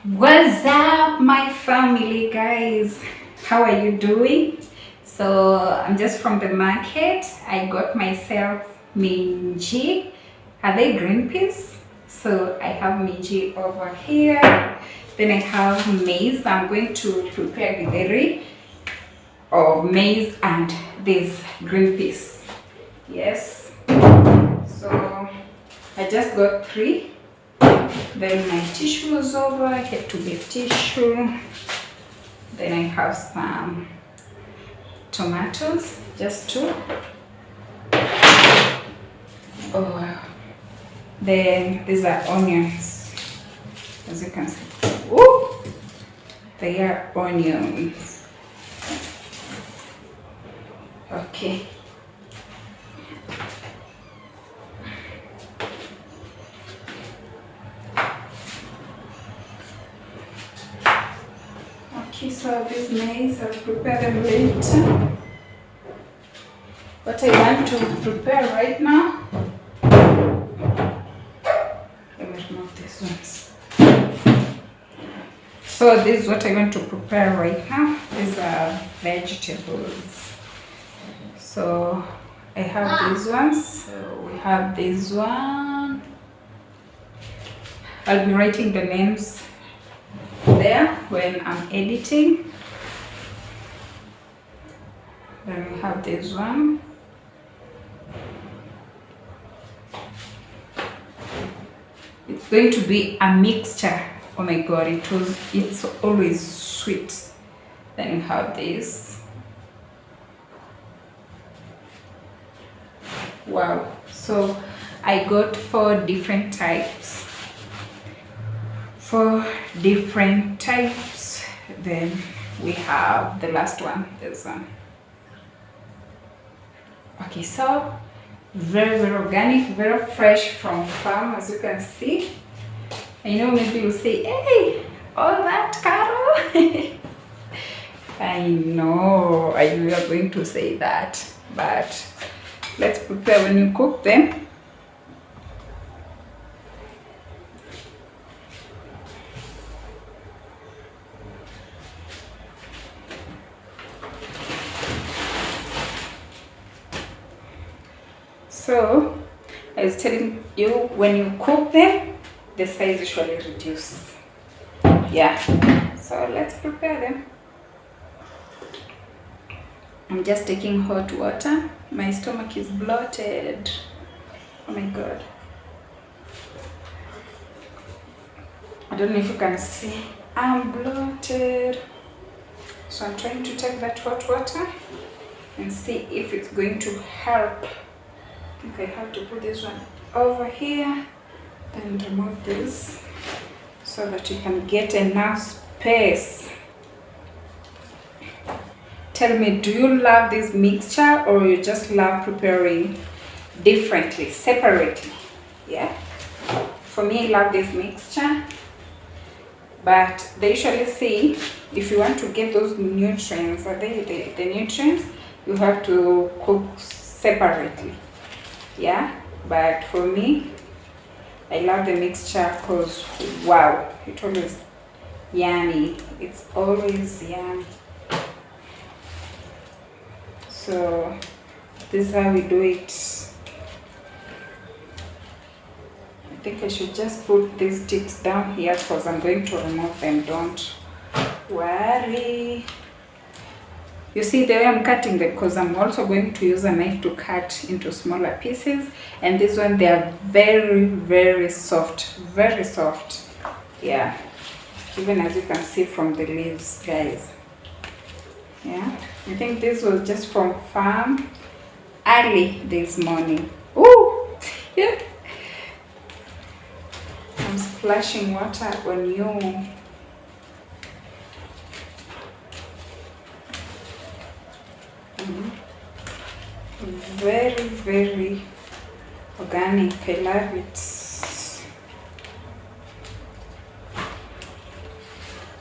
What's up, my family, guys? How are you doing? So I'm just from the market. I got myself minji. Are they green peas? So I have minji over here. Then I have maize. I'm going to prepare githeri of maize and these green peas. Yes. So I just got three. Then my tissue was over. I had to get tissue. Then I have some tomatoes, just two. Oh wow. Then these are onions, as you can see. Ooh, they are onions. Okay. Okay, so these maize, I'll prepare them later. What I want to prepare right now, let me remove these ones. So this is what I want to prepare right now. These are vegetables. So I have these ones. So we have this one. I'll be writing the names there when I'm editing. Then we have this one. It's going to be a mixture. Oh my god, it's always sweet. Then we have this. Wow. So I got 4 different types. 4 different types. Then we have the last one, this one. Okay, so very organic, very fresh from farm, as you can see. I know maybe you'll say, hey, all that, Carol. I know you are going to say that, but let's prepare when you cook them. So I was telling you, when you cook them, the size usually reduces. Yeah, so let's prepare them. I'm just taking hot water. My stomach is bloated. Oh my god. I don't know if you can see. I'm bloated. So I'm trying to take that hot water and see if it's going to help. I think I have to put this one over here, then remove this so that you can get enough space. Tell me, do you love this mixture or you just love preparing differently, separately? Yeah, for me, I love this mixture, but they usually say if you want to get those nutrients, the nutrients, you have to cook separately. Yeah, but for me, I love the mixture because wow, it's always yummy. It's always yummy. So this is how we do it. I think I should just put these sticks down here because I'm going to remove them. Don't worry. You see the way I'm cutting them, because I'm also going to use a knife to cut into smaller pieces. And this one, they are very soft, very soft. Yeah, even as you can see from the leaves, guys. Yeah, I think this was just from farm early this morning. Ooh, yeah. I'm splashing water on you. Very organic. I love it.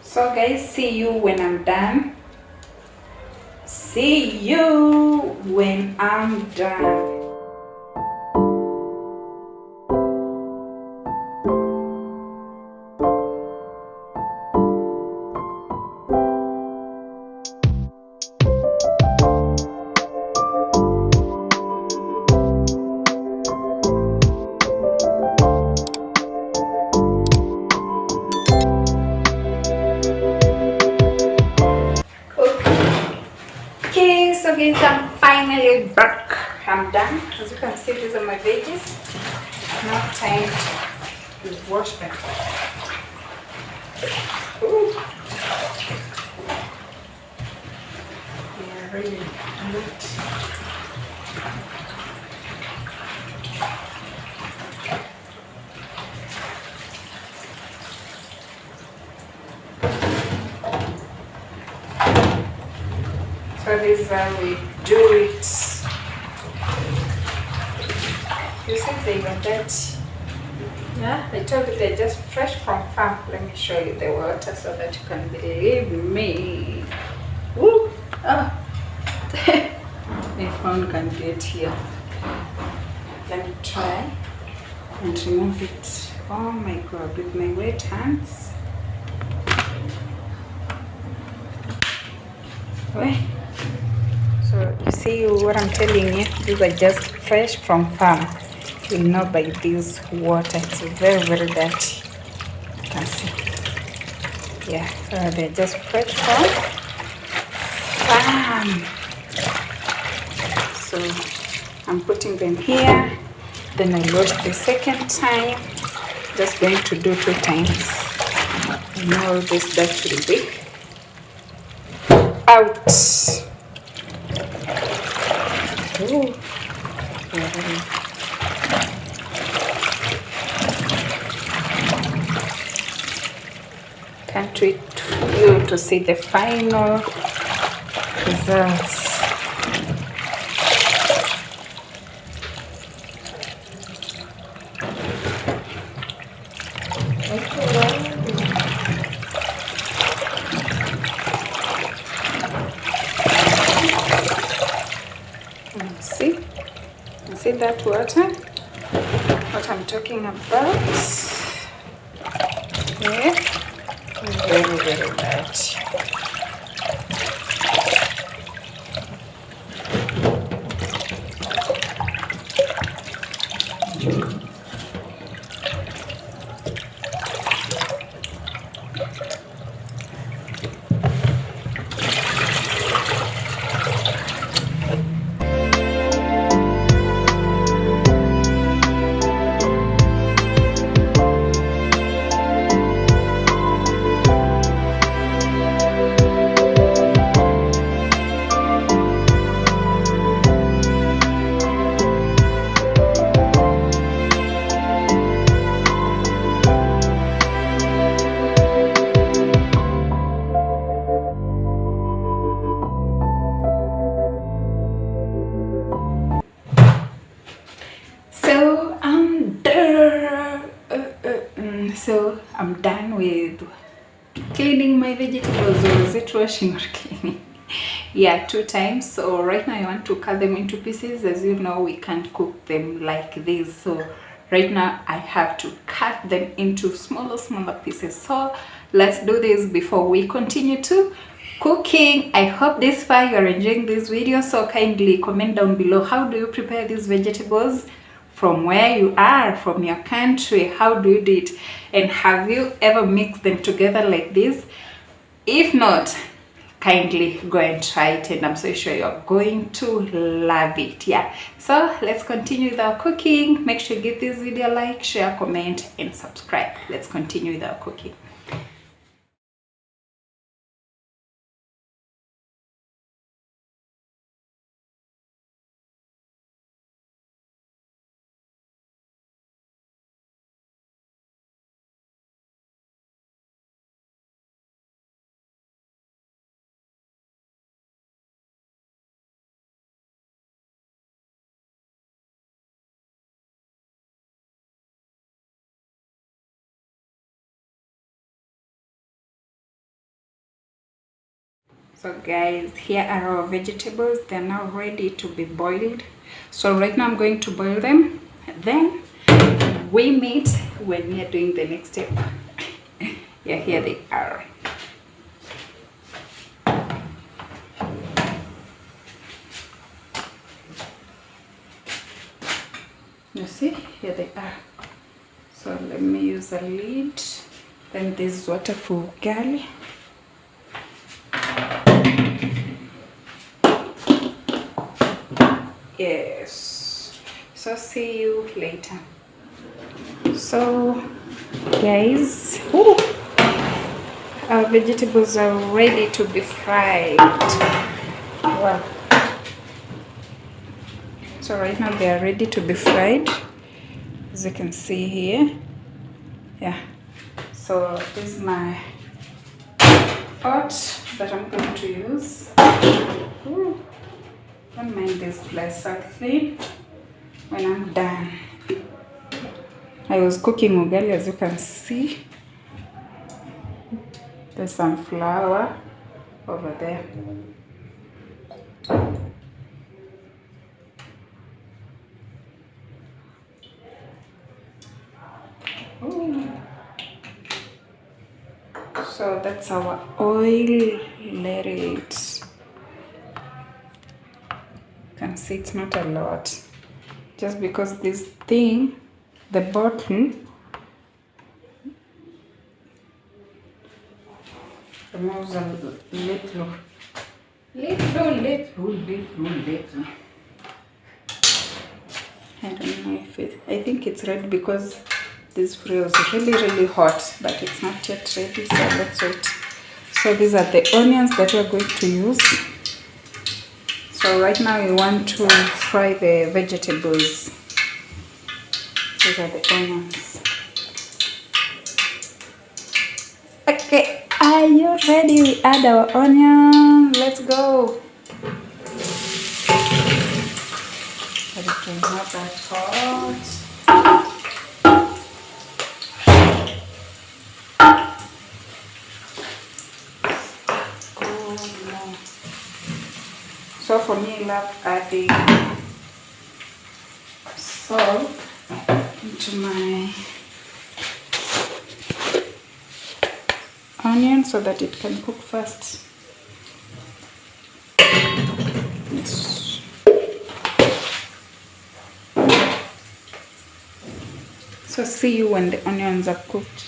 So guys, see you when I'm done. See you when I'm done. guys, I'm finally back. I'm done. As you can see, these are my veggies. Now time to wash them. Ooh. They are really good. So this is how we do it. You see they were dirty. Yeah, I told you they're just fresh from farm. Let me show you the water so that you can believe me. Woo! Oh. My phone can get here. Let me try and remove it. Oh my god, with my wet hands. Wait. So you see what I'm telling you, these are just fresh from farm. You'll know by this water, it's very dirty. You can see. Yeah, so they're just fresh from farm. So I'm putting them here. Then I wash the second time. Just going to do 2 times. And all this dirt will be out. Ooh. Can't wait for you to see the final results. See that water? What I'm talking about? Yeah, very dirty. So I'm done with cleaning my vegetables. Or is it washing or cleaning? Yeah, 2 times. So right now I want to cut them into pieces. As you know, we can't cook them like this. So right now I have to cut them into smaller pieces. So let's do this before we continue to cooking. I hope this far you are enjoying this video. So kindly comment down below, how do you prepare these vegetables? From where you are, from your country, how do you do it? And have you ever mixed them together like this? If not, kindly go and try it, and I'm so sure you're going to love it. Yeah, so let's continue with our cooking. Make sure you give this video a like, share, comment, and subscribe. Let's continue with our cooking. So guys, here are our vegetables. They're now ready to be boiled. So right now I'm going to boil them. Then we meet when we are doing the next step. Yeah, here they are. You see, here they are. So let me use a lid. Then this is water for ugali. Yes. So see you later. So guys, our vegetables are ready to be fried. Wow. So right now they are ready to be fried, as you can see here. Yeah. So this is my pot that I'm going to use. Ooh. Don't mind this place, I'll clean when I'm done. I was cooking ugali, as you can see. There's some flour over there. Ooh. So that's our oil. Let it. You can see it's not a lot. Just because this thing, the bottle, removes a little. I don't know if it, I think it's ready because this fruit is really hot, but it's not yet ready, so let's wait. So these are the onions that we're going to use. So right now we want to fry the vegetables. These are the onions. Okay, are you ready? We add our onion. Let's go. But it is not that hot. Oh no. So for me, I love adding salt into my onion so that it can cook fast. Yes. So see you when the onions are cooked.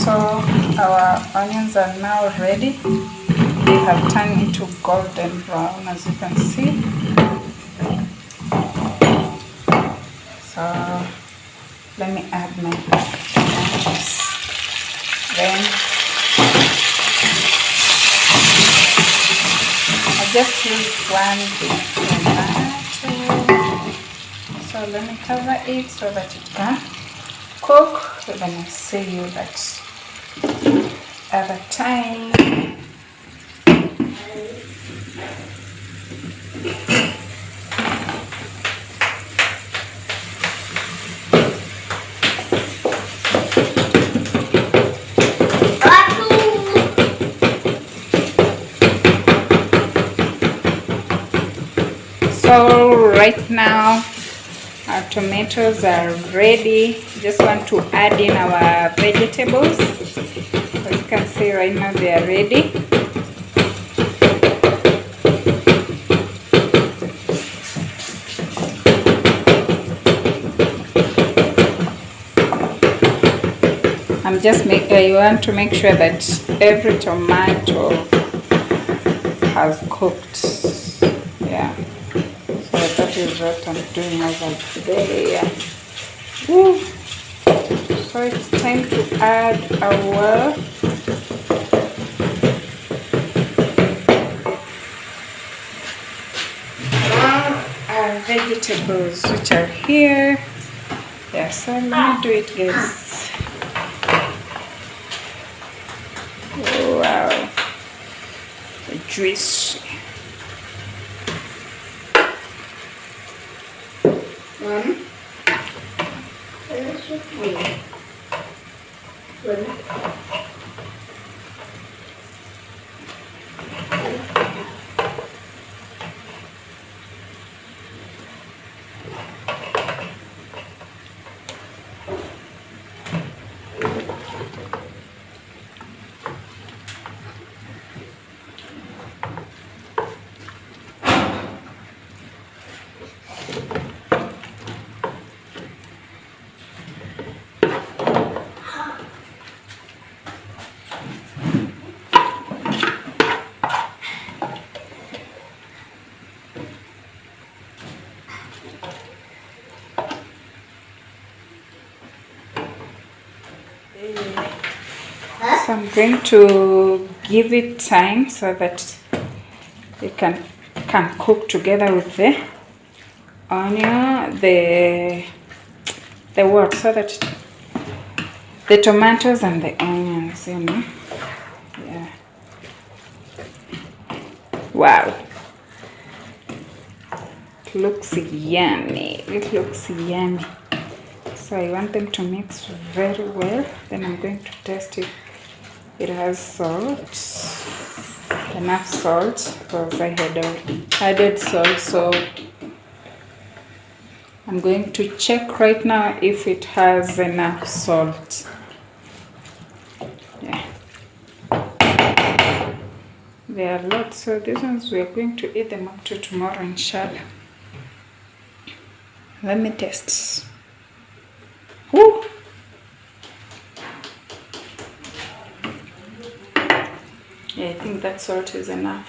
So our onions are now ready. They have turned into golden brown, as you can see. So let me add my onions. Then I just use one big tomato. So let me cover it so that it can cook. Then I'll see you that other time. So right now our tomatoes are ready. Just want to add in our vegetables. As you can see right now they are ready. I want to make sure that every tomato has cooked. Yeah. So that is what I'm doing as of today. Yeah. Woo. So it's time to add our vegetables, which are here. Yeah, so let me do it, guys. Wow, juicy. So I'm going to give it time so that it can cook together with the onion, the what, so that the tomatoes and the onions, you know. Yeah. Wow. It looks yummy. It looks yummy. So I want them to mix very well. Then I'm going to test if it has salt. Enough salt, because I had added salt. So I'm going to check right now if it has enough salt. Yeah. There are lots, so these ones we are going to eat them up to tomorrow, inshallah. Let me test. Woo! Yeah, I think that salt is enough.